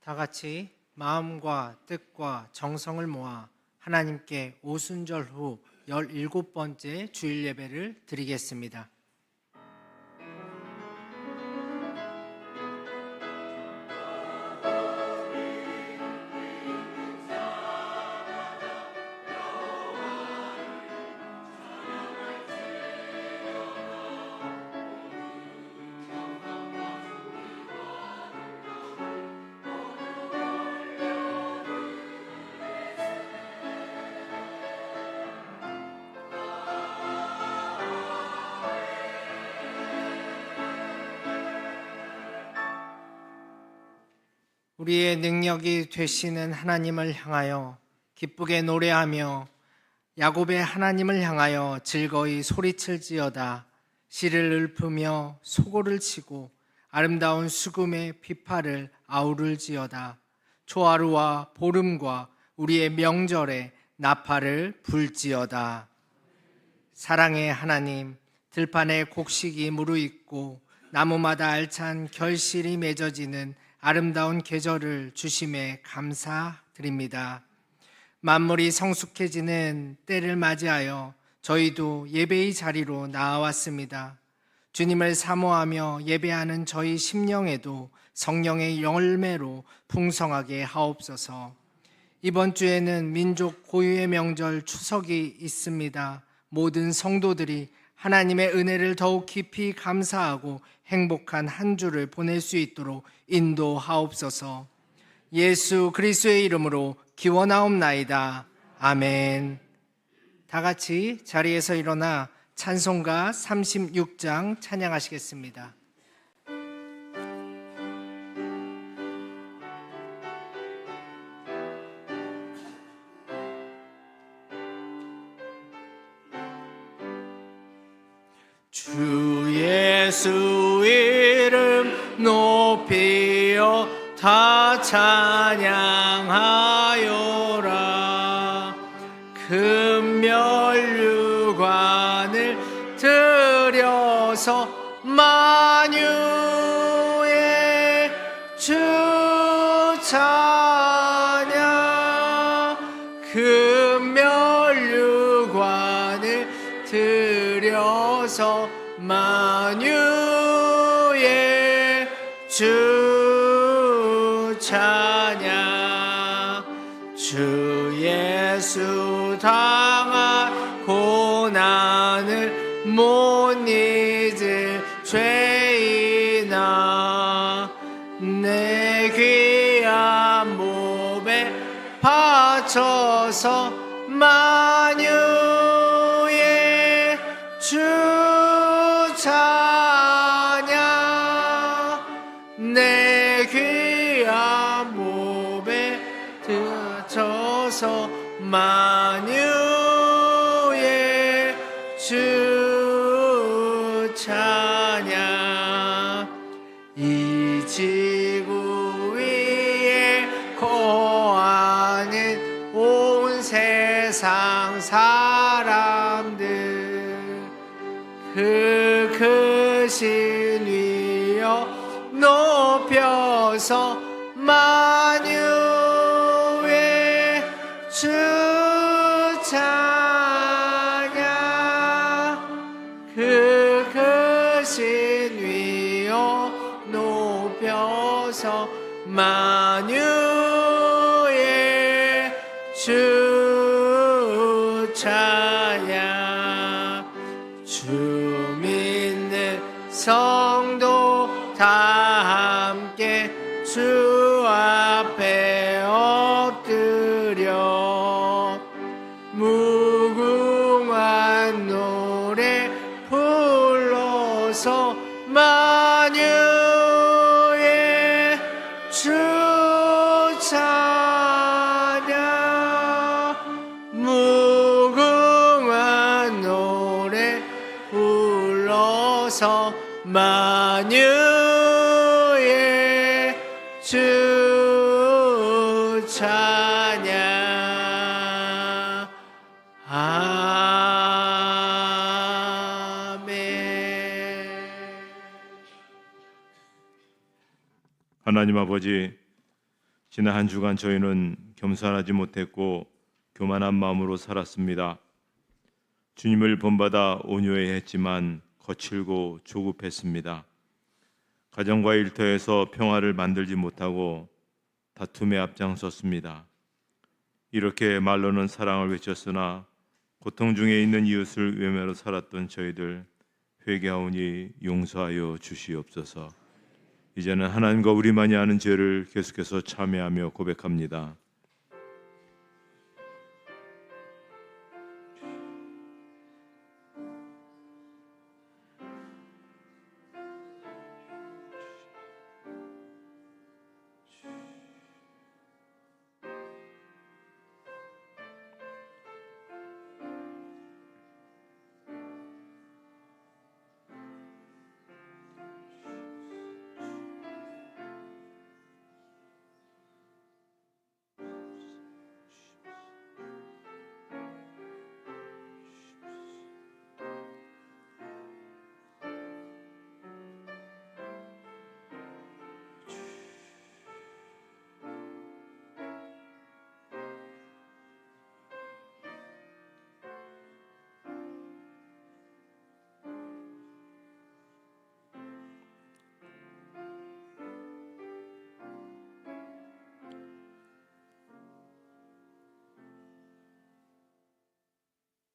다 같이 마음과 뜻과 정성을 모아 하나님께 오순절 후 17번째 주일 예배를 드리겠습니다. 우리의 능력이 되시는 하나님을 향하여 기쁘게 노래하며 야곱의 하나님을 향하여 즐거이 소리칠지어다. 시를 읊으며 소고를 치고 아름다운 수금의 비파를 아우를지어다. 초하루와 보름과 우리의 명절에 나팔을 불지어다. 사랑의 하나님, 들판에 곡식이 무르익고 나무마다 알찬 결실이 맺어지는 아름다운 계절을 주심에 감사드립니다. 만물이 성숙해지는 때를 맞이하여 저희도 예배의 자리로 나아왔습니다. 주님을 사모하며 예배하는 저희 심령에도 성령의 열매로 풍성하게 하옵소서. 이번 주에는 민족 고유의 명절 추석이 있습니다. 모든 성도들이 하나님의 은혜를 더욱 깊이 감사하고 행복한 한 주를 보낼 수 있도록 인도하옵소서. 예수 그리스도의 이름으로 기원하옵나이다. 아멘. 다 같이 자리에서 일어나 찬송가 36장 찬양하시겠습니다. 주 예수 이름 높이어 다 찬양하여라. 금면류관을 들여서 만유의 주 찬양. 금면류관을 들여서 만유의 주 찬양. 주 예수 당한 고난을 못 잊을 죄인아, 내 귀한 몸에 바쳐서 만유의 주 찬양. 내 귀한 몸에 바쳐서 만유의 주 찬양. 이 지구 위에 거하는 온 세상 사람들, 그 크신 위여 높여서 만유의 주 찬양. 그 크신 위여 높여서 만유의 주 찬양. 주 믿는 성도 다 함께 주 앞에 엎드려 무궁한 노래 불러서 만유의 주 찬양. 무궁한 노래 불러서 만유의 주 찬양. 아멘. 하나님 아버지, 지난 한 주간 저희는 겸손하지 못했고 교만한 마음으로 살았습니다. 주님을 본받아 온유해야 했지만 거칠고 조급했습니다. 가정과 일터에서 평화를 만들지 못하고 다툼에 앞장섰습니다. 이렇게 말로는 사랑을 외쳤으나 고통 중에 있는 이웃을 외면하러 살았던 저희들 회개하오니 용서하여 주시옵소서. 이제는 하나님과 우리만이 아는 죄를 계속해서 참회하며 고백합니다.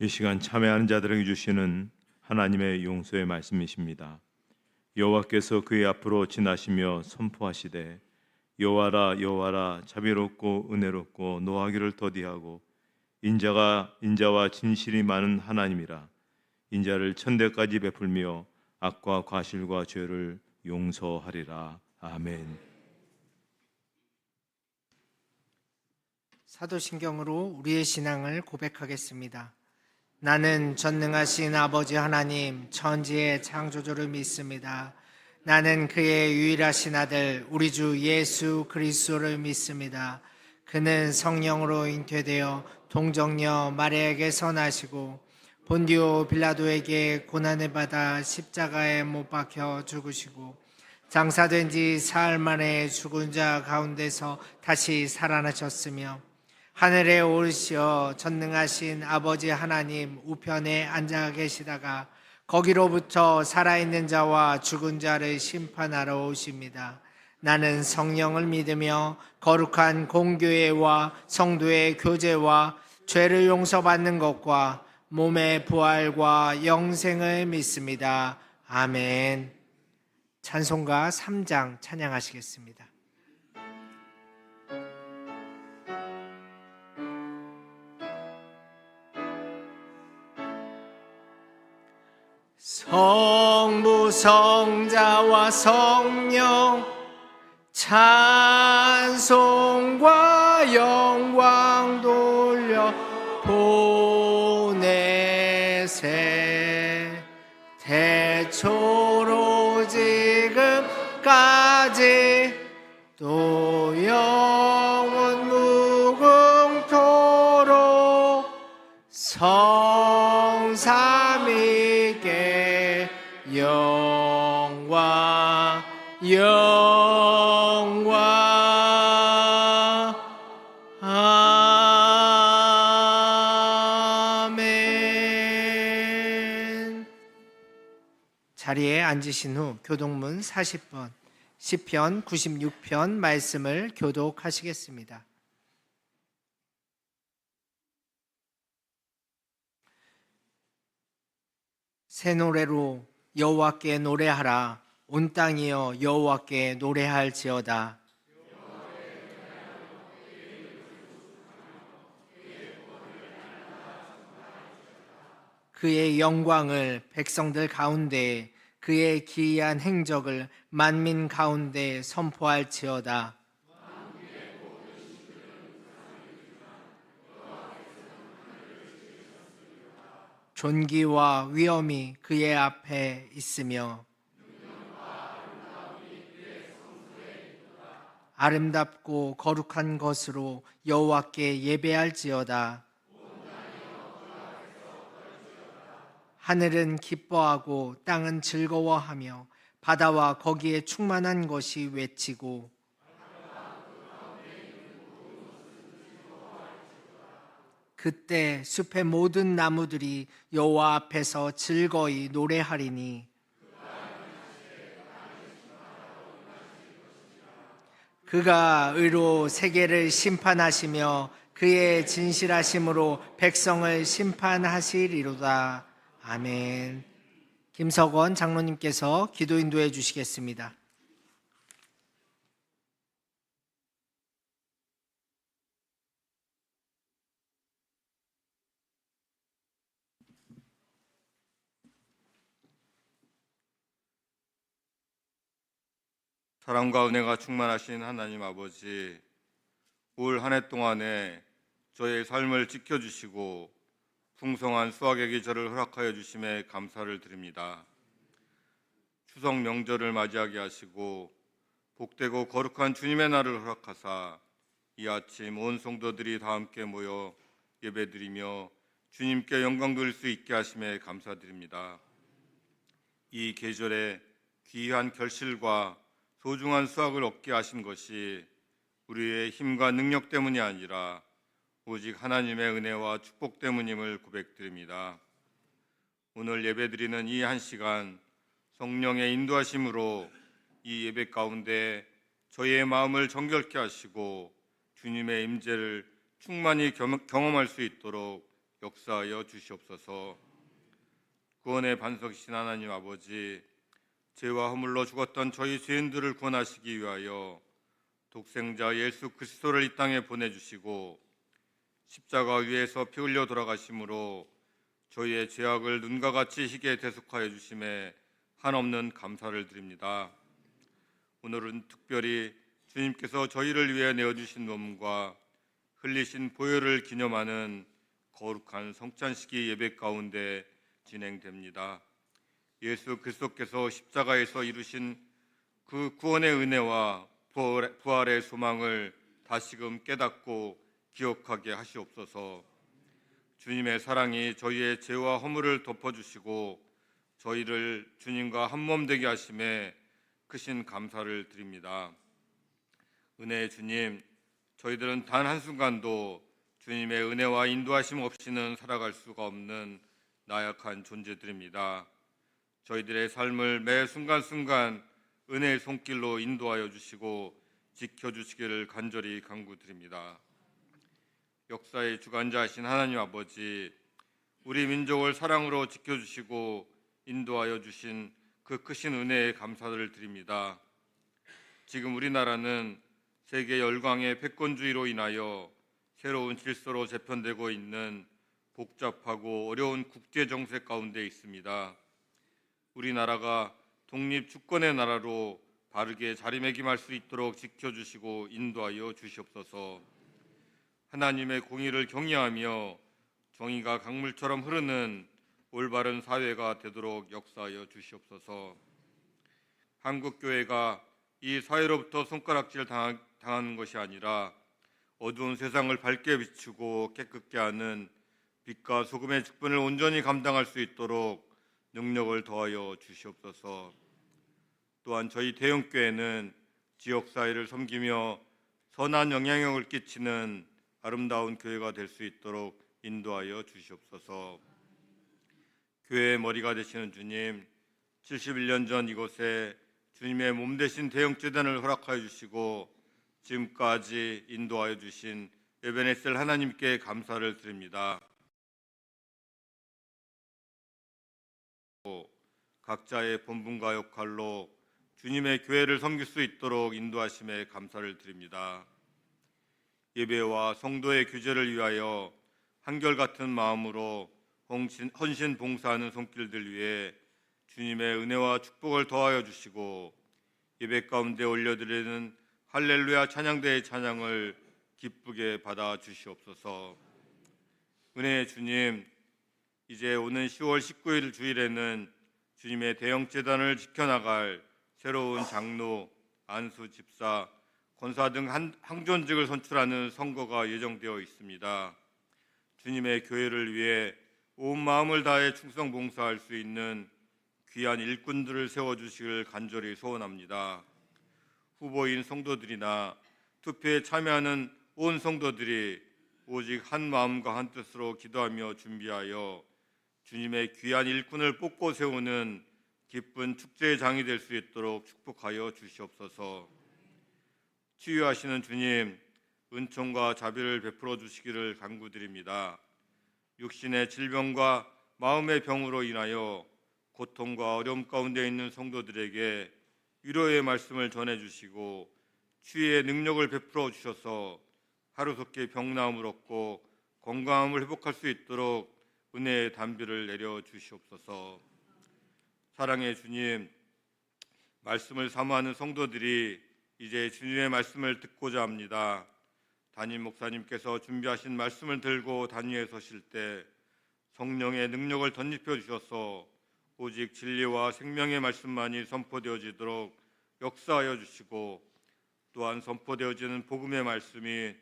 이 시간 참회하는 자들에게 주시는 하나님의 용서의 말씀이십니다. 여호와께서 그의 앞으로 지나시며 선포하시되 여호와라 여호와라 자비롭고 은혜롭고 노하기를 더디하고 인자와 진실이 많은 하나님이라. 인자를 천대까지 베풀며 악과 과실과 죄를 용서하리라. 아멘. 사도신경으로 우리의 신앙을 고백하겠습니다. 나는 전능하신 아버지 하나님 천지의 창조주를 믿습니다. 나는 그의 유일하신 아들 우리 주 예수 그리스도를 믿습니다. 그는 성령으로 잉태되어 동정녀 마리아에게서 나시고 본디오 빌라도에게 고난을 받아 십자가에 못 박혀 죽으시고 장사된 지 사흘 만에 죽은 자 가운데서 다시 살아나셨으며 하늘에 오르시어 전능하신 아버지 하나님 우편에 앉아 계시다가 거기로부터 살아있는 자와 죽은 자를 심판하러 오십니다. 나는 성령을 믿으며 거룩한 공교회와 성도의 교제와 죄를 용서받는 것과 몸의 부활과 영생을 믿습니다. 아멘. 찬송가 3장 찬양하시겠습니다. 성부 성자와 성령 찬송과 영광 돌려 보내세 태초로 지금까지 또 영원 무궁토록 성삼위께 영광 아멘. 자리에 앉으신 후 교독문 40번 시편 96편 말씀을 교독하시겠습니다. 새 노래로 여호와께 노래하라. 온 땅이여 여호와께 노래할지어다. 그의 영광을 백성들 가운데 그의 기이한 행적을 만민 가운데 선포할지어다. 존귀와 위엄이 그의 앞에 있으며 아름답고 거룩한 것으로 여호와께 예배할지어다. 하늘은 기뻐하고 땅은 즐거워하며 바다와 거기에 충만한 것이 외치고 그때 숲의 모든 나무들이 여호와 앞에서 즐거이 노래하리니 그가 의로 세계를 심판하시며 그의 진실하심으로 백성을 심판하시리로다. 아멘. 김석원 장로님께서 기도 인도해 주시겠습니다. 사랑과 은혜가 충만하신 하나님 아버지, 올 한 해 동안에 저의 삶을 지켜주시고 풍성한 수확의 계절을 허락하여 주심에 감사를 드립니다. 추석 명절을 맞이하게 하시고 복되고 거룩한 주님의 날을 허락하사 이 아침 온 성도들이 다 함께 모여 예배드리며 주님께 영광 돌릴 수 있게 하심에 감사드립니다. 이 계절에 귀한 결실과 소중한 수확을 얻게 하신 것이 우리의 힘과 능력 때문이 아니라 오직 하나님의 은혜와 축복 때문임을 고백드립니다. 오늘 예배드리는 이 한 시간 성령의 인도하심으로 이 예배 가운데 저희의 마음을 정결케 하시고 주님의 임재를 충만히 경험할 수 있도록 역사하여 주시옵소서. 구원의 반석이신 하나님 아버지, 죄와 허물로 죽었던 저희 죄인들을 구원하시기 위하여 독생자 예수 그리스도를 이 땅에 보내주시고 십자가 위에서 피 흘려 돌아가심으로 저희의 죄악을 눈과 같이 희게 대속하여 주심에 한없는 감사를 드립니다. 오늘은 특별히 주님께서 저희를 위해 내어주신 몸과 흘리신 보혈을 기념하는 거룩한 성찬식이 예배 가운데 진행됩니다. 예수 그리스도께서 십자가에서 이루신 그 구원의 은혜와 부활의 소망을 다시금 깨닫고 기억하게 하시옵소서. 주님의 사랑이 저희의 죄와 허물을 덮어주시고 저희를 주님과 한몸 되게 하심에 크신 감사를 드립니다. 은혜의 주님, 저희들은 단 한순간도 주님의 은혜와 인도하심 없이는 살아갈 수가 없는 나약한 존재들입니다. 저희들의 삶을 매 순간순간 은혜의 손길로 인도하여 주시고 지켜주시기를 간절히 간구드립니다. 역사의 주관자이신 하나님 아버지, 우리 민족을 사랑으로 지켜주시고 인도하여 주신 그 크신 은혜에 감사를 드립니다. 지금 우리나라는 세계 열강의 패권주의로 인하여 새로운 질서로 재편되고 있는 복잡하고 어려운 국제 정세 가운데 있습니다. 우리나라가 독립 주권의 나라로 바르게 자리매김할 수 있도록 지켜주시고 인도하여 주시옵소서. 하나님의 공의를 경외하며 정의가 강물처럼 흐르는 올바른 사회가 되도록 역사하여 주시옵소서. 한국교회가 이 사회로부터 손가락질 당하는 것이 아니라 어두운 세상을 밝게 비추고 깨끗게 하는 빛과 소금의 직분을 온전히 감당할 수 있도록 능력을 더하여 주시옵소서. 또한 저희 대형교회는 지역사회를 섬기며 선한 영향력을 끼치는 아름다운 교회가 될 수 있도록 인도하여 주시옵소서. 교회의 머리가 되시는 주님, 71년 전 이곳에 주님의 몸 되신 대형재단을 허락하여 주시고 지금까지 인도하여 주신 에베네셀 하나님께 감사를 드립니다. 각자의 본분과 역할로 주님의 교회를 섬길 수 있도록 인도하심에 감사를 드립니다. 예배와 성도의 규제를 위하여 한결같은 마음으로 헌신 봉사하는 손길들 위해 주님의 은혜와 축복을 더하여 주시고 예배 가운데 올려드리는 할렐루야 찬양대의 찬양을 기쁘게 받아 주시옵소서. 은혜의 주님, 이제 오는 10월 19일 주일에는 주님의 대형재단을 지켜나갈 새로운 장로, 안수 집사, 권사 등 항존직을 선출하는 선거가 예정되어 있습니다. 주님의 교회를 위해 온 마음을 다해 충성 봉사할 수 있는 귀한 일꾼들을 세워주시길 간절히 소원합니다. 후보인 성도들이나 투표에 참여하는 온 성도들이 오직 한 마음과 한 뜻으로 기도하며 준비하여 주님의 귀한 일꾼을 뽑고 세우는 기쁜 축제의 장이 될 수 있도록 축복하여 주시옵소서. 치유하시는 주님, 은총과 자비를 베풀어 주시기를 간구드립니다. 육신의 질병과 마음의 병으로 인하여 고통과 어려움 가운데 있는 성도들에게 위로의 말씀을 전해주시고 치유의 능력을 베풀어 주셔서 하루속히 병나음을 얻고 건강함을 회복할 수 있도록 은혜의 단비를 내려 주시옵소서. 사랑의 주님, 말씀을 사모하는 성도들이 이제 주님의 말씀을 듣고자 합니다. 담임 목사님께서 준비하신 말씀을 들고 단위에 서실 때 성령의 능력을 덧입혀 주셔서 오직 진리와 생명의 말씀만이 선포되어지도록 역사하여 주시고, 또한 선포되어지는 복음의 말씀이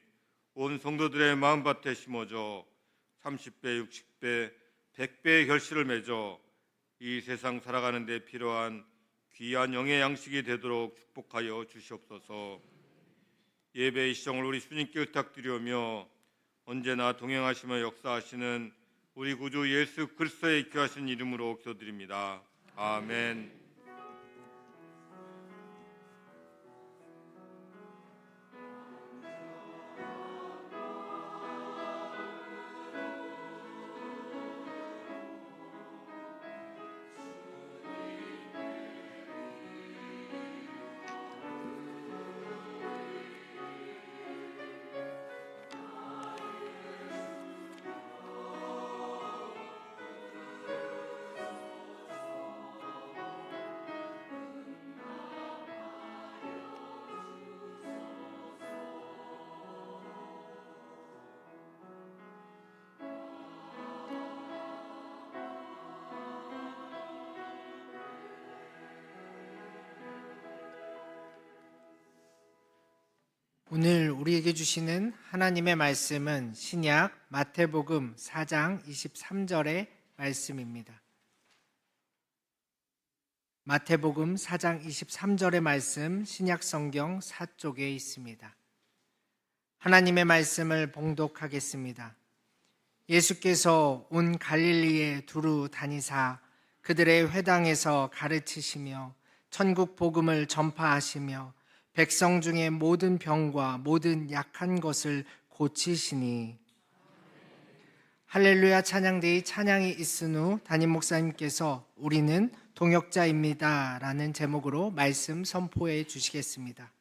온 성도들의 마음밭에 심어져 30배, 60배, 100배의 결실을 맺어 이 세상 살아가는 데 필요한 귀한 영의 양식이 되도록 축복하여 주시옵소서. 예배의 시정을 우리 주님께 부탁드리오며 언제나 동행하시며 역사하시는 우리 구주 예수 그리스도의 귀하신 이름으로 기도드립니다. 아멘. 오늘 우리에게 주시는 하나님의 말씀은 신약 마태복음 4장 23절의 말씀입니다. 마태복음 4장 23절의 말씀, 신약 성경 4쪽에 있습니다. 하나님의 말씀을 봉독하겠습니다. 예수께서 온 갈릴리에 두루 다니사 그들의 회당에서 가르치시며 천국 복음을 전파하시며 백성 중에 모든 병과 모든 약한 것을 고치시니. 할렐루야 찬양대의 찬양이 있은 후 담임 목사님께서 우리는 동역자입니다 라는 제목으로 말씀 선포해 주시겠습니다.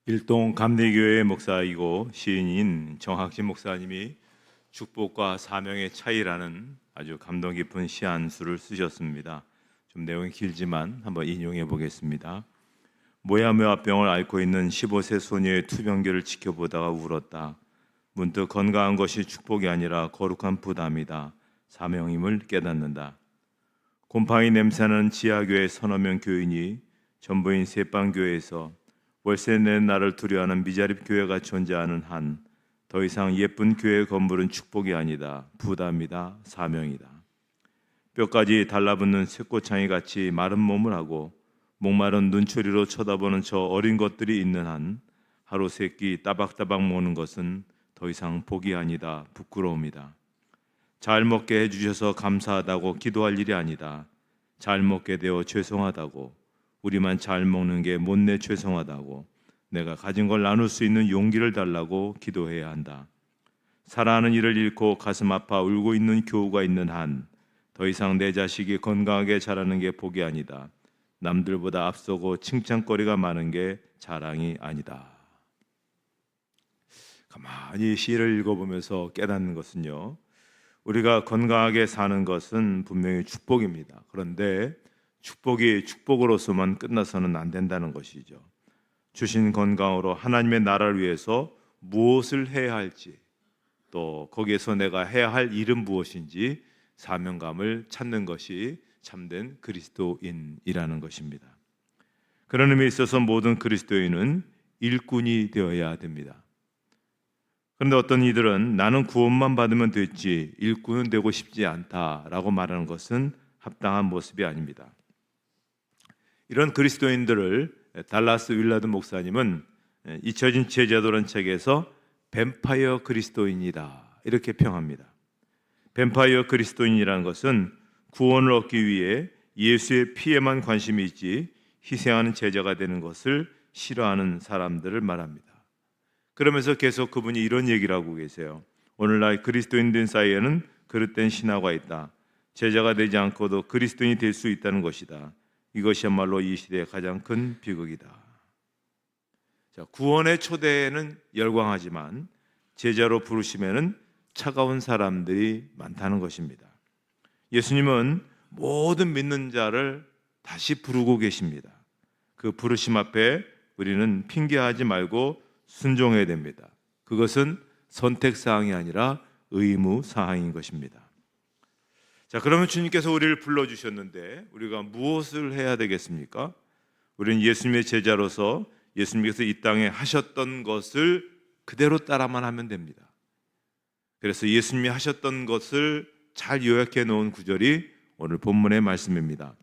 일동 감리교회 목사이고 시인인 정학진 목사님이 축복과 사명의 차이라는 아주 감동 깊은 시 한 수를 쓰셨습니다. 좀 내용이 길지만 한번 인용해 보겠습니다. 모야모야병을 앓고 있는 15세 소녀의 투병기를 지켜보다가 울었다. 문득 건강한 것이 축복이 아니라 거룩한 부담이다. 사명임을 깨닫는다. 곰팡이 냄새나는 지하교회 서너 명 교인이 전부인 새빵교회에서 월세 내는 나를 두려워하는 미자립 교회가 존재하는 한 더 이상 예쁜 교회 건물은 축복이 아니다. 부담이다. 사명이다. 뼈까지 달라붙는 쇠꼬창이 같이 마른 몸을 하고 목마른 눈초리로 쳐다보는 저 어린 것들이 있는 한 하루 세 끼 따박따박 먹는 것은 더 이상 복이 아니다. 부끄러움이다. 잘 먹게 해주셔서 감사하다고 기도할 일이 아니다. 잘 먹게 되어 죄송하다고, 우리만 잘 먹는 게 못내 죄송하다고, 내가 가진 걸 나눌 수 있는 용기를 달라고 기도해야 한다. 사랑하는 이를 잃고 가슴 아파 울고 있는 교우가 있는 한 더 이상 내 자식이 건강하게 자라는 게 복이 아니다. 남들보다 앞서고 칭찬거리가 많은 게 자랑이 아니다. 가만히 시를 읽어보면서 깨닫는 것은요, 우리가 건강하게 사는 것은 분명히 축복입니다. 그런데 축복이 축복으로서만 끝나서는 안 된다는 것이죠. 주신 건강으로 하나님의 나라를 위해서 무엇을 해야 할지, 또 거기에서 내가 해야 할 일은 무엇인지 사명감을 찾는 것이 참된 그리스도인이라는 것입니다. 그런 의미에 있어서 모든 그리스도인은 일꾼이 되어야 됩니다. 그런데 어떤 이들은 나는 구원만 받으면 됐지 일꾼은 되고 싶지 않다라고 말하는 것은 합당한 모습이 아닙니다. 이런 그리스도인들을 달라스 윌라드 목사님은 잊혀진 제자도란 책에서 뱀파이어 그리스도인이다 이렇게 평합니다. 뱀파이어 그리스도인이라는 것은 구원을 얻기 위해 예수의 피에만 관심이 있지 희생하는 제자가 되는 것을 싫어하는 사람들을 말합니다. 그러면서 계속 그분이 이런 얘기를 하고 계세요. 오늘날 그리스도인들 사이에는 그릇된 신화가 있다. 제자가 되지 않고도 그리스도인이 될 수 있다는 것이다. 이것이야말로 이 시대의 가장 큰 비극이다. 자, 구원의 초대에는 열광하지만 제자로 부르심에는 차가운 사람들이 많다는 것입니다. 예수님은 모든 믿는 자를 다시 부르고 계십니다. 그 부르심 앞에 우리는 핑계하지 말고 순종해야 됩니다. 그것은 선택사항이 아니라 의무사항인 것입니다. 자, 그러면 주님께서 우리를 불러주셨는데 우리가 무엇을 해야 되겠습니까? 우리는 예수님의 제자로서 예수님께서 이 땅에 하셨던 것을 그대로 따라만 하면 됩니다. 그래서 예수님이 하셨던 것을 잘 요약해 놓은 구절이 오늘 본문의 말씀입니다.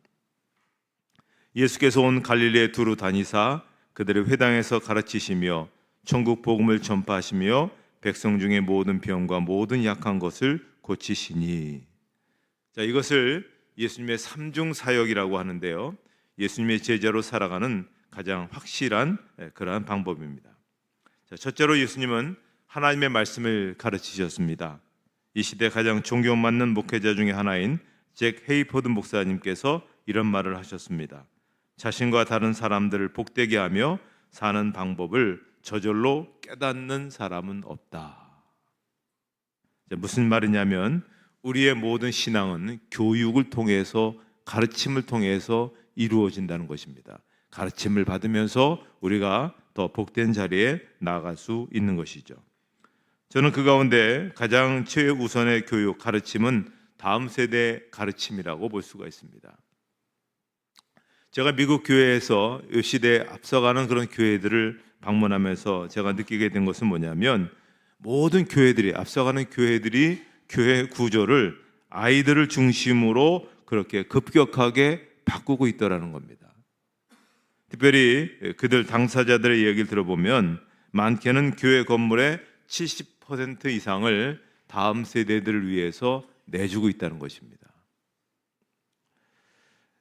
예수께서 온 갈릴리에 두루 다니사 그들의 회당에서 가르치시며 천국 복음을 전파하시며 백성 중에 모든 병과 모든 약한 것을 고치시니. 자, 이것을 예수님의 삼중 사역이라고 하는데요. 예수님의 제자로 살아가는 가장 확실한 그러한 방법입니다. 자, 첫째로 예수님은 하나님의 말씀을 가르치셨습니다. 이 시대 가장 존경받는 목회자 중에 하나인 잭 헤이포드 목사님께서 이런 말을 하셨습니다. 자신과 다른 사람들을 복되게 하며 사는 방법을 저절로 깨닫는 사람은 없다. 자, 무슨 말이냐면 우리의 모든 신앙은 교육을 통해서 가르침을 통해서 이루어진다는 것입니다. 가르침을 받으면서 우리가 더 복된 자리에 나아갈 수 있는 것이죠. 저는 그 가운데 가장 최우선의 교육, 가르침은 다음 세대 가르침이라고 볼 수가 있습니다. 제가 미국 교회에서 이 시대에 앞서가는 그런 교회들을 방문하면서 제가 느끼게 된 것은 뭐냐면 모든 교회들이, 앞서가는 교회들이 교회 구조를 아이들을 중심으로 그렇게 급격하게 바꾸고 있더라는 겁니다. 특별히 그들 당사자들의 얘기를 들어보면 많게는 교회 건물의 70% 이상을 다음 세대들을 위해서 내주고 있다는 것입니다.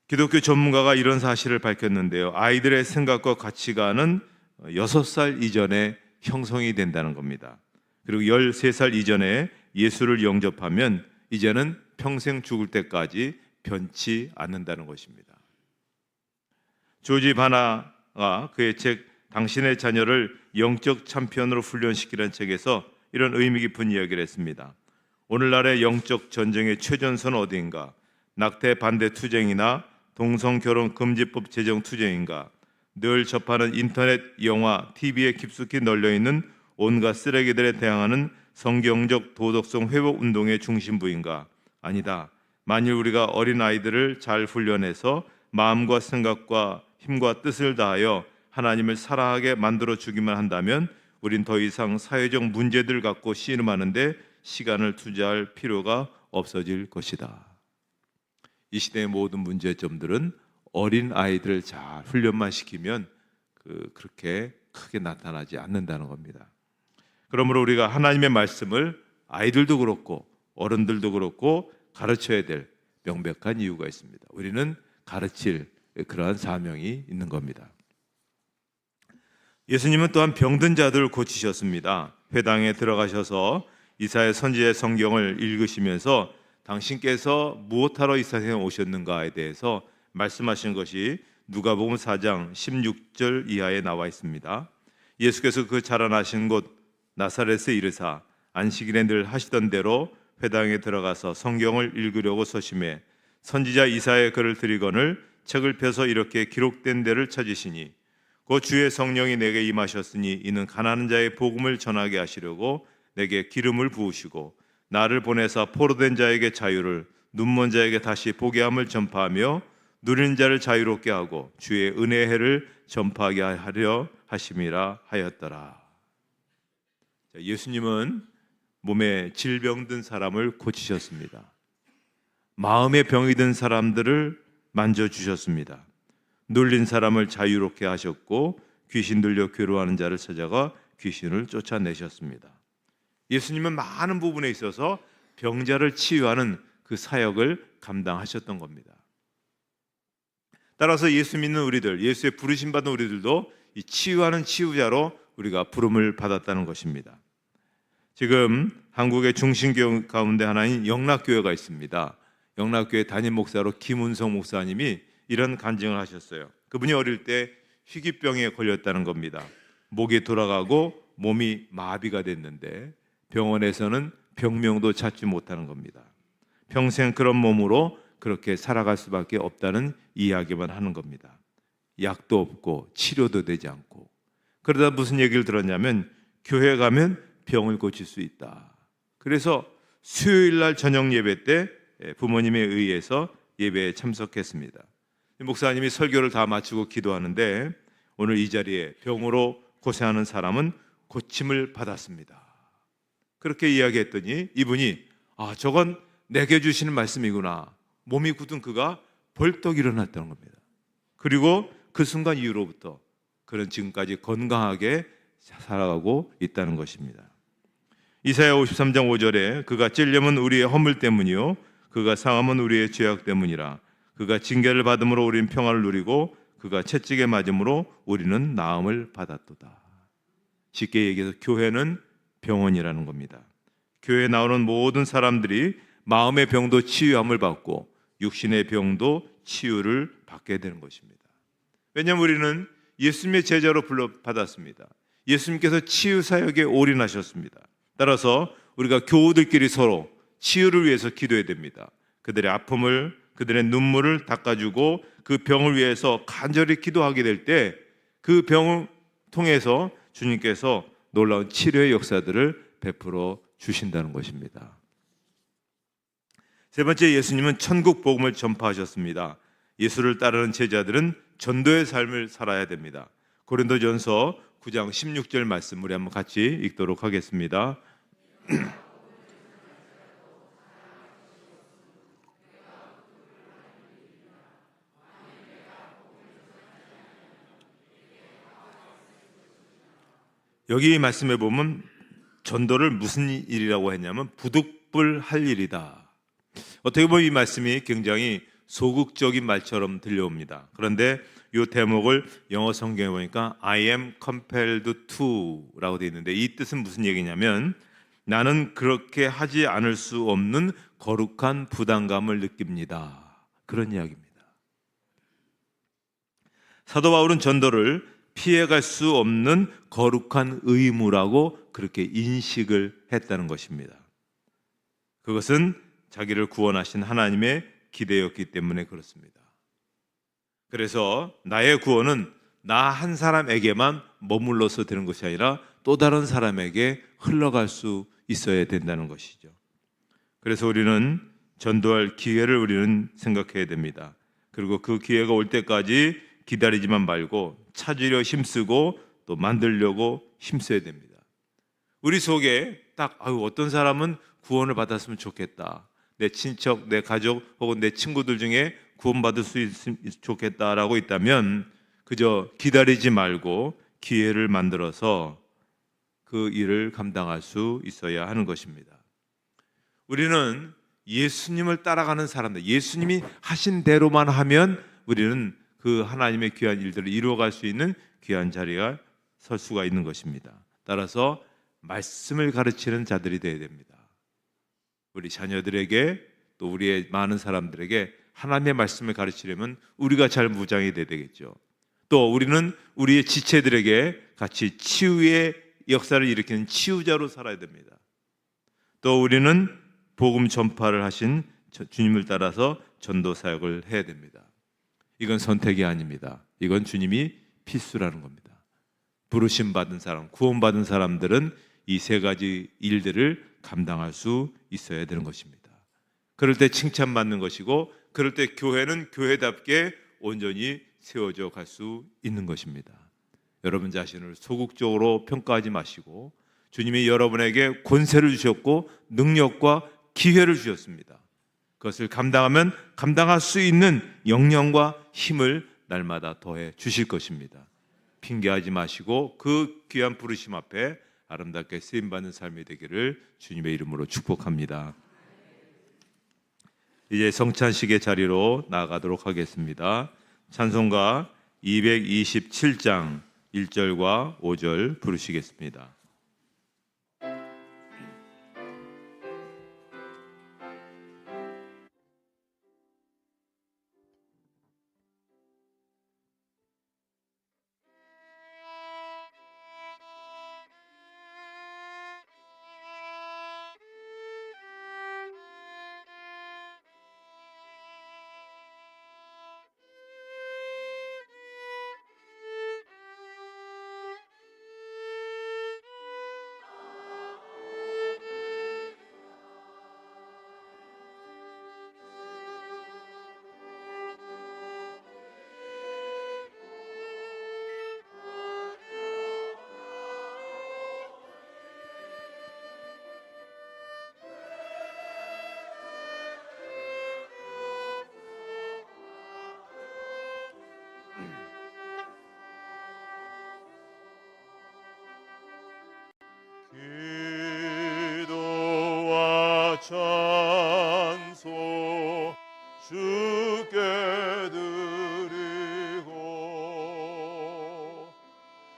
기독교 전문가가 이런 사실을 밝혔는데요. 아이들의 생각과 가치관은 6살 이전에 형성이 된다는 겁니다. 그리고 13살 이전에 예수를 영접하면 이제는 평생 죽을 때까지 변치 않는다는 것입니다. 조지 바나가 그의 책 당신의 자녀를 영적 챔피언으로 훈련시키는 책에서 이런 의미 깊은 이야기를 했습니다. 오늘날의 영적 전쟁의 최전선은 어디인가? 낙태 반대 투쟁이나 동성결혼 금지법 제정 투쟁인가? 늘 접하는 인터넷, 영화, TV에 깊숙이 널려있는 온갖 쓰레기들에 대항하는 성경적 도덕성 회복 운동의 중심부인가? 아니다. 만일 우리가 어린아이들을 잘 훈련해서 마음과 생각과 힘과 뜻을 다하여 하나님을 사랑하게 만들어 주기만 한다면 우린 더 이상 사회적 문제들 갖고 씨름하는데 시간을 투자할 필요가 없어질 것이다. 이 시대의 모든 문제점들은 어린 아이들을 잘 훈련만 시키면 그렇게 크게 나타나지 않는다는 겁니다. 그러므로 우리가 하나님의 말씀을 아이들도 그렇고 어른들도 그렇고 가르쳐야 될 명백한 이유가 있습니다. 우리는 가르칠 그러한 사명이 있는 겁니다. 예수님은 또한 병든 자들을 고치셨습니다. 회당에 들어가셔서 이사야 선지자의 성경을 읽으시면서 당신께서 무엇하러 이 세상에 오셨는가에 대해서 말씀하신 것이 누가복음 4장 16절 이하에 나와 있습니다. 예수께서 그 자라나신 곳 나사렛에 이르사 안식일에 늘 하시던 대로 회당에 들어가서 성경을 읽으려고 서심해 선지자 이사야의 글을 들이거늘 책을 펴서 이렇게 기록된 데를 찾으시니 그 주의 성령이 내게 임하셨으니 이는 가난한 자의 복음을 전하게 하시려고 내게 기름을 부으시고 나를 보내사 포로된 자에게 자유를 눈먼 자에게 다시 보게 함을 전파하며 누리는 자를 자유롭게 하고 주의 은혜의 해를 전파하게 하려 하심이라 하였더라. 예수님은 몸에 질병든 사람을 고치셨습니다. 마음에 병이 든 사람들을 만져주셨습니다. 눌린 사람을 자유롭게 하셨고 귀신 들려 괴로워하는 자를 찾아가 귀신을 쫓아내셨습니다. 예수님은 많은 부분에 있어서 병자를 치유하는 그 사역을 감당하셨던 겁니다. 따라서 예수 믿는 우리들, 예수의 부르심 받은 우리들도 이 치유하는 치유자로 우리가 부름을 받았다는 것입니다. 지금 한국의 중심교회 가운데 하나인 영락교회가 있습니다. 영락교회 담임 목사로 김운성 목사님이 이런 간증을 하셨어요. 그분이 어릴 때 희귀병에 걸렸다는 겁니다. 목이 돌아가고 몸이 마비가 됐는데 병원에서는 병명도 찾지 못하는 겁니다. 평생 그런 몸으로 그렇게 살아갈 수밖에 없다는 이야기만 하는 겁니다. 약도 없고 치료도 되지 않고. 그러다 무슨 얘기를 들었냐면 교회 가면 병을 고칠 수 있다. 그래서 수요일 날 저녁 예배 때 부모님에 의해서 예배에 참석했습니다. 목사님이 설교를 다 마치고 기도하는데 오늘 이 자리에 병으로 고생하는 사람은 고침을 받았습니다. 그렇게 이야기했더니 이분이 저건 내게 주시는 말씀이구나. 몸이 굳은 그가 벌떡 일어났다는 겁니다. 그리고 그 순간 이후로부터 그는 지금까지 건강하게 살아가고 있다는 것입니다. 이사야 53장 5절에 그가 찔림은 우리의 허물 때문이요 그가 상함은 우리의 죄악 때문이라. 그가 징계를 받음으로 우리는 평화를 누리고 그가 채찍에 맞음으로 우리는 나음을 받았도다. 쉽게 얘기해서 교회는 병원이라는 겁니다. 교회에 나오는 모든 사람들이 마음의 병도 치유함을 받고 육신의 병도 치유를 받게 되는 것입니다. 왜냐하면 우리는 예수님의 제자로 불러받았습니다. 예수님께서 치유 사역에 올인하셨습니다. 따라서 우리가 교우들끼리 서로 치유를 위해서 기도해야 됩니다. 그들의 아픔을, 그들의 눈물을 닦아주고 그 병을 위해서 간절히 기도하게 될 때 그 병을 통해서 주님께서 놀라운 치료의 역사들을 베풀어 주신다는 것입니다. 세 번째, 예수님은 천국 복음을 전파하셨습니다. 예수를 따르는 제자들은 전도의 삶을 살아야 됩니다. 고린도전서 9장 16절 말씀 우리 한번 같이 읽도록 하겠습니다. 여기 말씀에 보면 전도를 무슨 일이라고 했냐면 부득불할 일이다. 어떻게 보면 이 말씀이 굉장히 소극적인 말처럼 들려옵니다. 그런데 이 대목을 영어 성경에 보니까 I am compelled to 라고 되어 있는데 이 뜻은 무슨 얘기냐면 나는 그렇게 하지 않을 수 없는 거룩한 부담감을 느낍니다. 그런 이야기입니다. 사도 바울은 전도를 피해갈 수 없는 거룩한 의무라고 그렇게 인식을 했다는 것입니다. 그것은 자기를 구원하신 하나님의 기대였기 때문에 그렇습니다. 그래서 나의 구원은 나 한 사람에게만 머물러서 되는 것이 아니라 또 다른 사람에게 흘러갈 수 있어야 된다는 것이죠. 그래서 우리는 전도할 기회를 우리는 생각해야 됩니다. 그리고 그 기회가 올 때까지 기다리지만 말고 찾으려 힘쓰고 또 만들려고 힘써야 됩니다. 우리 속에 딱 어떤 사람은 구원을 받았으면 좋겠다, 내 친척, 내 가족 혹은 내 친구들 중에 구원받을 수 있으면 좋겠다라고 있다면 그저 기다리지 말고 기회를 만들어서 그 일을 감당할 수 있어야 하는 것입니다. 우리는 예수님을 따라가는 사람들, 예수님이 하신 대로만 하면 우리는 그 하나님의 귀한 일들을 이루어갈 수 있는 귀한 자리가 설 수가 있는 것입니다. 따라서 말씀을 가르치는 자들이 되어야 됩니다. 우리 자녀들에게 또 우리의 많은 사람들에게 하나님의 말씀을 가르치려면 우리가 잘 무장이 돼야 되겠죠. 또 우리는 우리의 지체들에게 같이 치유의 역사를 일으키는 치유자로 살아야 됩니다. 또 우리는 복음 전파를 하신 주님을 따라서 전도 사역을 해야 됩니다. 이건 선택이 아닙니다. 이건 주님이 필수라는 겁니다. 부르심 받은 사람, 구원받은 사람들은 이 세 가지 일들을 감당할 수 있어야 되는 것입니다. 그럴 때 칭찬받는 것이고, 그럴 때 교회는 교회답게 온전히 세워져 갈 수 있는 것입니다. 여러분 자신을 소극적으로 평가하지 마시고 주님이 여러분에게 권세를 주셨고 능력과 기회를 주셨습니다. 그것을 감당하면 감당할 수 있는 역량과 힘을 날마다 더해 주실 것입니다. 핑계하지 마시고 그 귀한 부르심 앞에 아름답게 쓰임받는 삶이 되기를 주님의 이름으로 축복합니다. 이제 성찬식의 자리로 나아가도록 하겠습니다. 찬송가 227장 1절과 5절 부르시겠습니다. 기도와 찬송 주께 드리고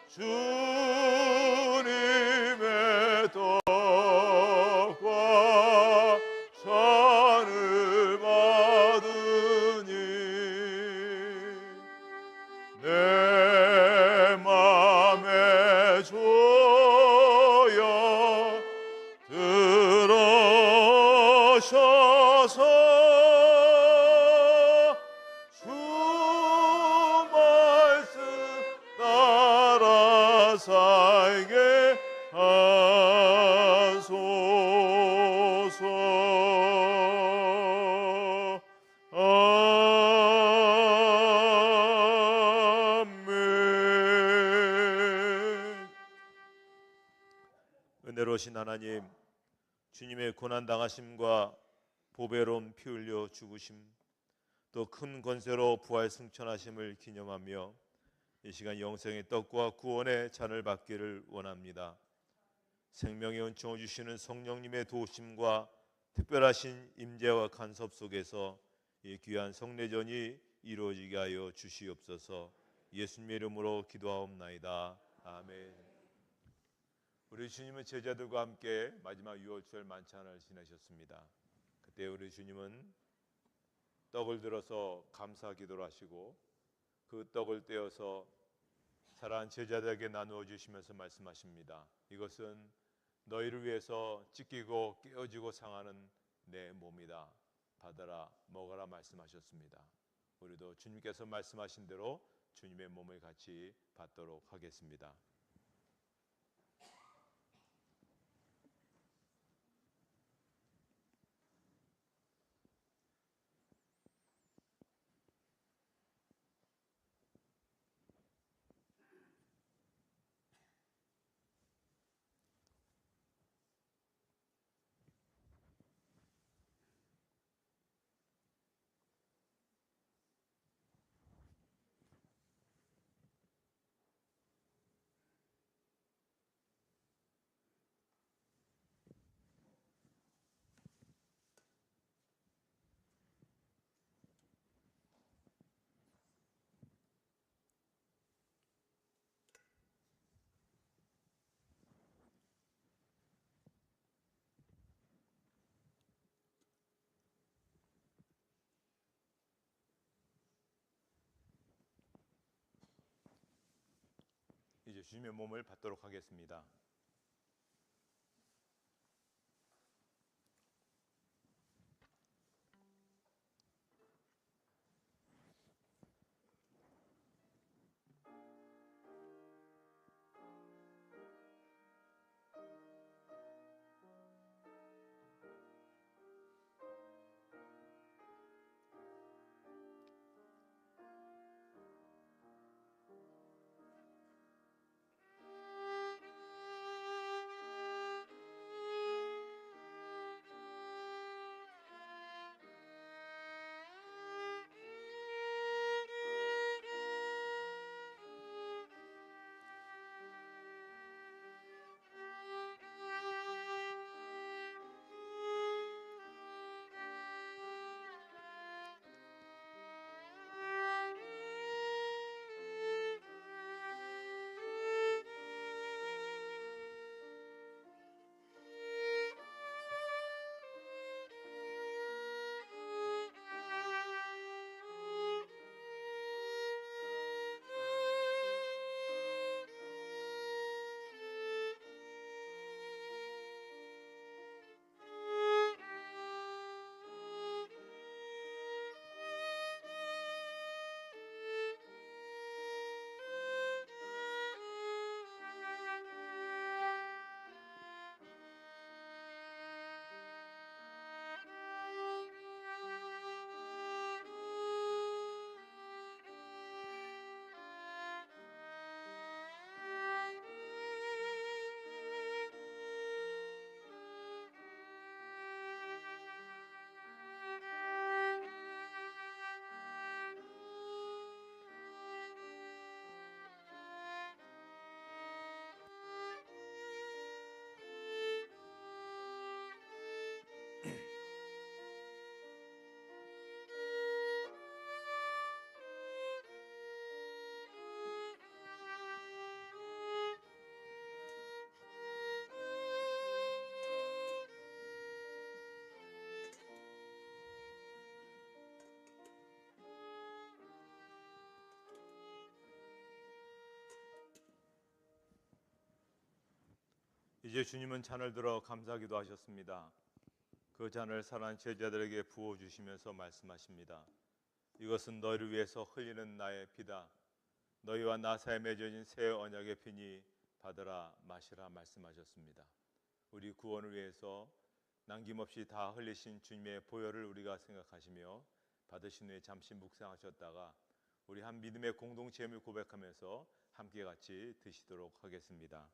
주님의 떡과 잔을 받으니 내 맘에 조여 들어셔서 주 말씀 따라 살게 하소서. 아멘. 은혜로우신 하나님, 주님의 고난당하심과 보배로운 피 흘려 죽으심, 또 큰 권세로 부활 승천하심을 기념하며 이 시간 영생의 떡과 구원의 잔을 받기를 원합니다. 생명의 은총을 주시는 성령님의 도우심과 특별하신 임재와 간섭 속에서 이 귀한 성례전이 이루어지게 하여 주시옵소서. 예수님의 이름으로 기도하옵나이다. 아멘. 우리 주님은 제자들과 함께 마지막 유월절 만찬을 지내셨습니다. 그때 우리 주님은 떡을 들어서 감사 기도를 하시고 그 떡을 떼어서 사랑하는 제자들에게 나누어 주시면서 말씀하십니다. 이것은 너희를 위해서 찢기고 깨어지고 상하는 내 몸이다. 받아라 먹어라 말씀하셨습니다. 우리도 주님께서 말씀하신 대로 주님의 몸을 같이 받도록 하겠습니다. 이제 주님의 몸을 받도록 하겠습니다. 이제 주님은 잔을 들어 감사기도 하셨습니다. 그 잔을 사랑하는 제자들에게 부어 주시면서 말씀하십니다. 이것은 너희를 위해서 흘리는 나의 피다. 너희와 나 사이에 맺어진 새 언약의 피니 받으라 마시라 말씀하셨습니다. 우리 구원을 위해서 남김없이 다 흘리신 주님의 보혈을 우리가 생각하시며 받으신 후에 잠시 묵상하셨다가 우리 한 믿음의 공동체임을 고백하면서 함께 같이 드시도록 하겠습니다.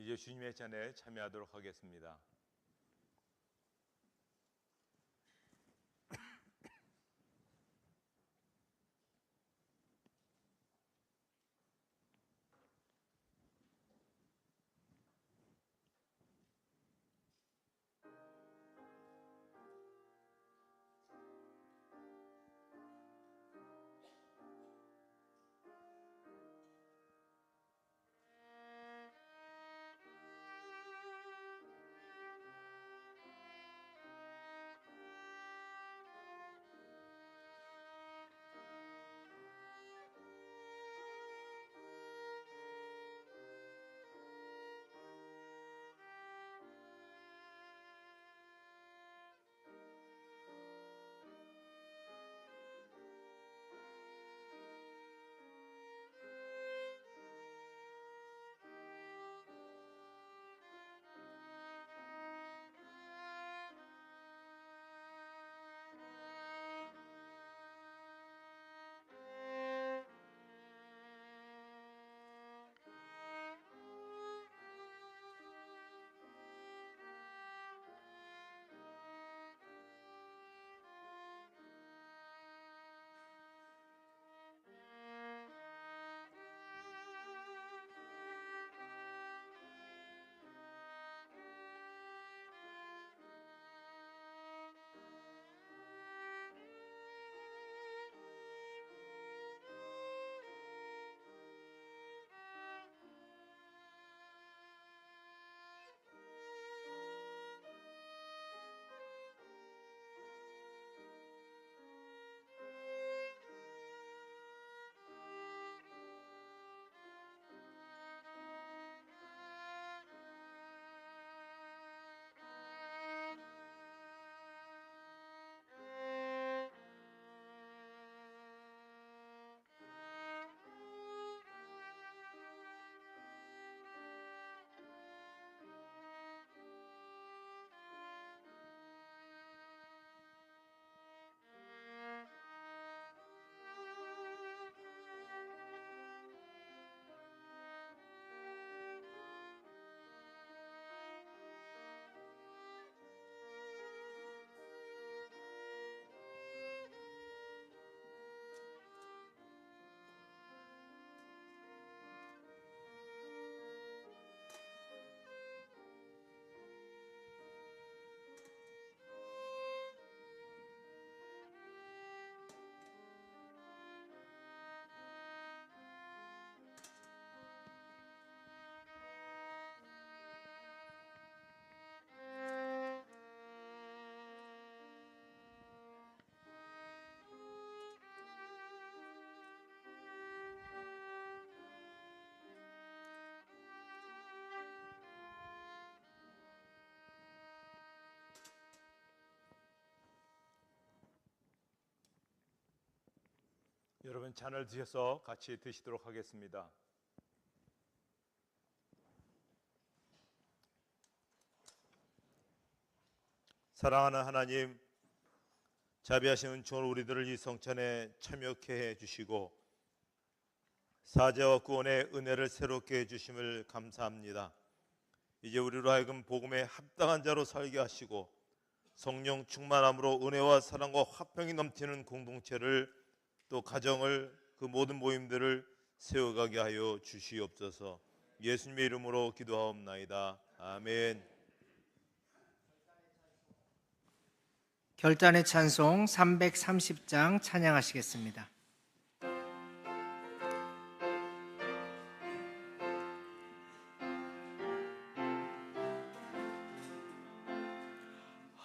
이제 주님의 잔에 참여하도록 하겠습니다. 여러분 잔을 드셔서 같이 드시도록 하겠습니다. 사랑하는 하나님, 자비하신 은총으로 우리들을 이 성찬에 참여케 해주시고 사죄와 구원의 은혜를 새롭게 해주심을 감사합니다. 이제 우리로 하여금 복음에 합당한 자로 살게 하시고 성령 충만함으로 은혜와 사랑과 화평이 넘치는 공동체를 또 가정을 그 모든 모임들을 세워가게 하여 주시옵소서. 예수님의 이름으로 기도하옵나이다. 아멘. 결단의 찬송 330장 찬양하시겠습니다.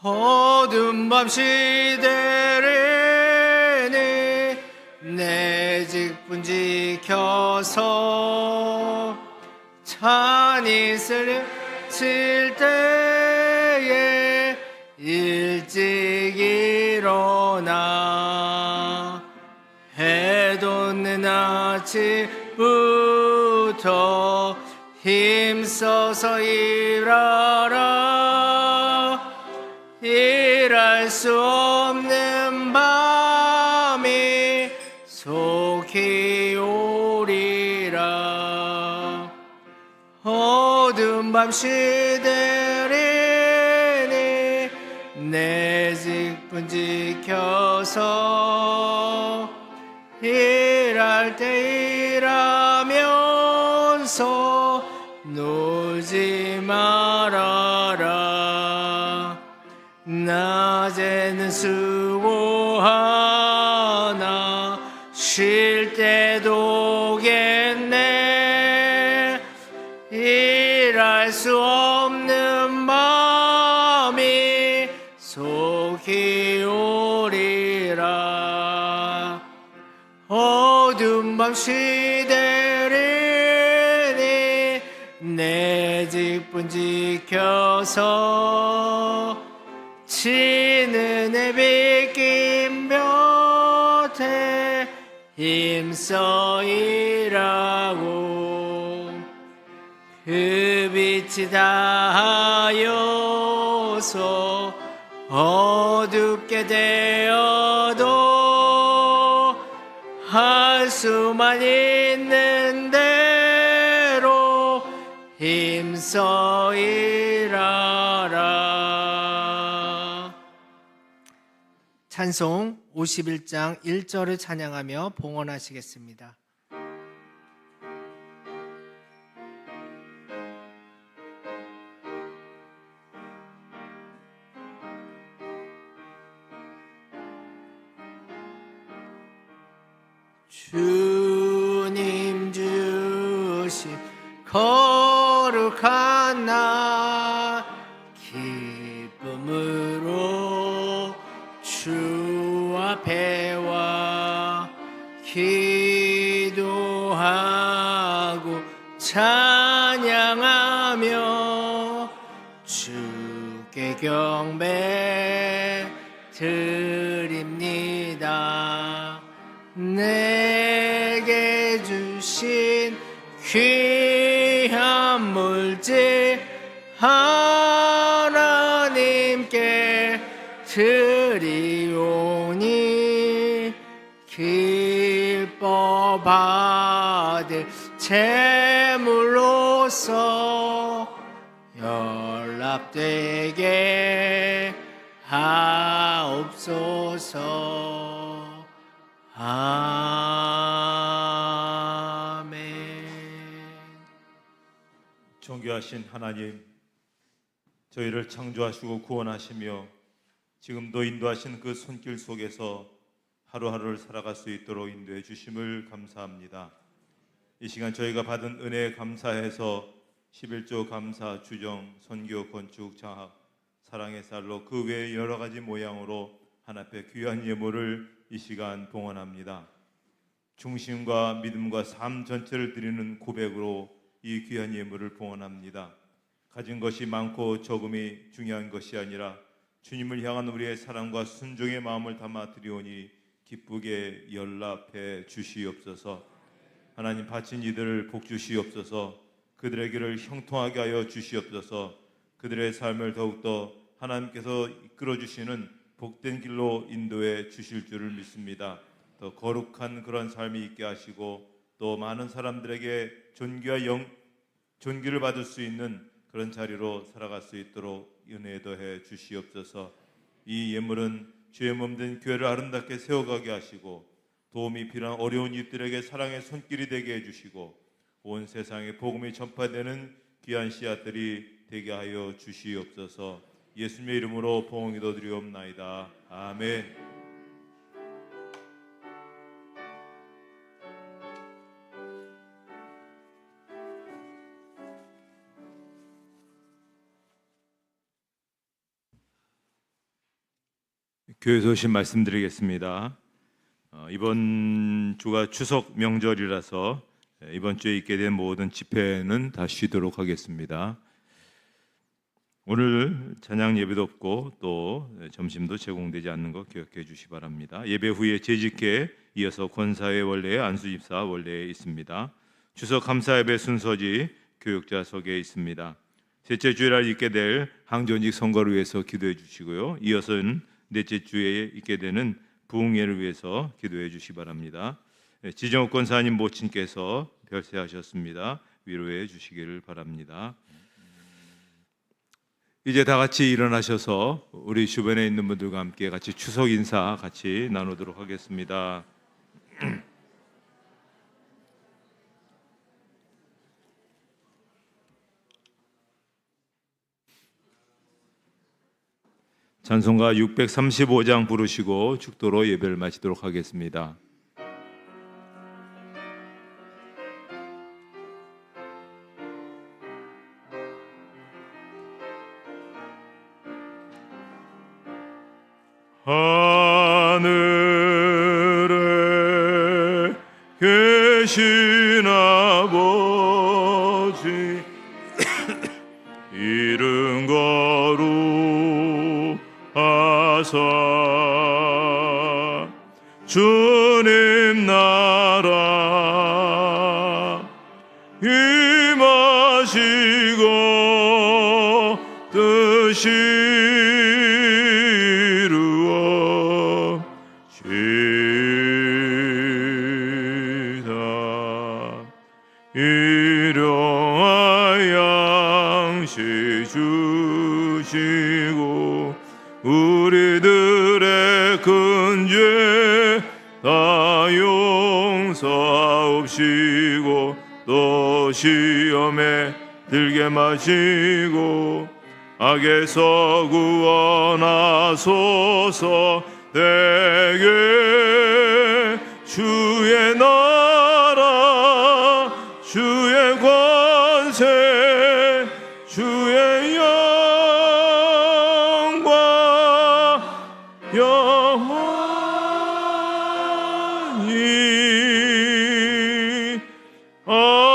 어두운 밤 시대를 내 직분 지켜서 찬이 쓸 때에 일찍 일어나 해 돋는 아침부터 힘써서 일하라. 일할 수 없는 밤이 속히 오리라. 어두운 밤 시대리니 내 직분 지켜서 일할 때 일하면서 놀지 말아라. 낮에는 수고하나 쉴 때도 오겠네. 일할 수 없는 밤이 속히 오리라. 어두운 밤 시대리니 내 직분 지켜서 지는 해 비낀 볕에 힘써 일하고 그 빛이 닿아여서 어둡게 되어도 할 수만 있는 대로 힘써 일하라. 찬송 51장 1절을 찬양하며 봉헌하시겠습니다. 주님 주신 거룩한 날 기쁨으로 주 앞에 와 기도하고 찬양하며 주께 경배 드립니다. 내게 주신 귀한 물질 하나님께 드리오니 기뻐 받을 제물로서 연락되게 하옵소서. 아멘. 존귀하신 하나님, 저희를 창조하시고 구원하시며 지금도 인도하신 그 손길 속에서 하루하루를 살아갈 수 있도록 인도해 주심을 감사합니다. 이 시간 저희가 받은 은혜에 감사해서 11조 감사, 주정, 선교, 건축, 장학, 사랑의 쌀로 그 외의 여러 가지 모양으로 하나님의 귀한 예물을 이 시간 봉헌합니다. 중심과 믿음과 삶 전체를 드리는 고백으로 이 귀한 예물을 봉헌합니다. 가진 것이 많고 적음이 중요한 것이 아니라 주님을 향한 우리의 사랑과 순종의 마음을 담아 드리오니 기쁘게 연락해 주시옵소서. 하나님 바친 이들을 복 주시옵소서. 그들의 길을 형통하게 하여 주시옵소서. 그들의 삶을 더욱더 하나님께서 이끌어 주시는 복된 길로 인도해 주실 줄을 믿습니다. 더 거룩한 그런 삶이 있게 하시고 또 많은 사람들에게 존귀를 받을 수 있는 그런 자리로 살아갈 수 있도록 은혜 더해 주시옵소서. 이 예물은 죄 몸된 교회를 아름답게 세워가게 하시고 도움이 필요한 어려운 이들에게 사랑의 손길이 되게 해주시고 온 세상에 복음이 전파되는 귀한 씨앗들이 되게 하여 주시옵소서. 예수님의 이름으로 봉헌 드리옵나이다. 아멘. 교회 소식 말씀드리겠습니다. 이번 주가 추석 명절이라서 이번 주에 있게 된 모든 집회는 다 쉬도록 하겠습니다. 오늘 찬양 예배도 없고 또 점심도 제공되지 않는 거 기억해 주시기 바랍니다. 예배 후에 재직회 이어서 권사회 원례, 안수집사 원례에 있습니다. 추석 감사 예배 순서지 교육자석에 있습니다. 셋째 주일날 있게 될 항전직 선거를 위해서 기도해 주시고요. 이어서는 넷째 주에 있게 되는 부흥회를 위해서 기도해 주시기 바랍니다. 지정욱 권사님 모친께서 별세하셨습니다. 위로해 주시기를 바랍니다. 이제 다 같이 일어나셔서 우리 주변에 있는 분들과 함께 같이 추석 인사 같이 나누도록 하겠습니다. 찬송가 635장 부르시고 축도로 예배를 마치도록 하겠습니다. 하늘에 계신 아버지 이름 거룩하사 주님 나라 임하시고 뜻이 일용할 양식 주시고 우리들의 큰 죄 다 용서하옵시고 또 시험에 들게 마시고 악에서 구원하소서. 대개 주의 나라 주의 권세 주의 영광 영원히 아멘.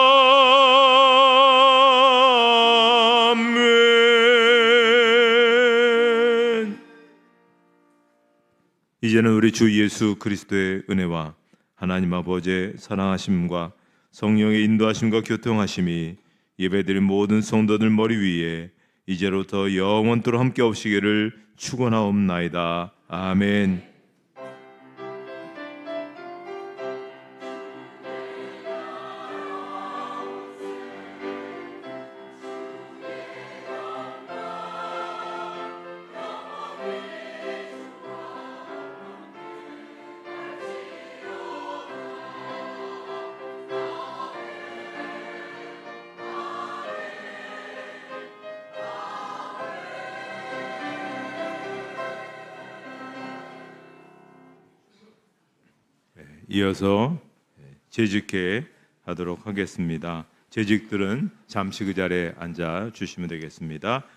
이제는 우리 주 예수 그리스도의 은혜와 하나님 아버지의 사랑하심과 성령의 인도하심과 교통하심이 예배드린 모든 성도들 머리 위에 이제로부터 영원토록 함께 없시기를 축원하옵나이다. 아멘. 이어서 재직회 하도록 하겠습니다. 재직들은 잠시 그 자리에 앉아 주시면 되겠습니다.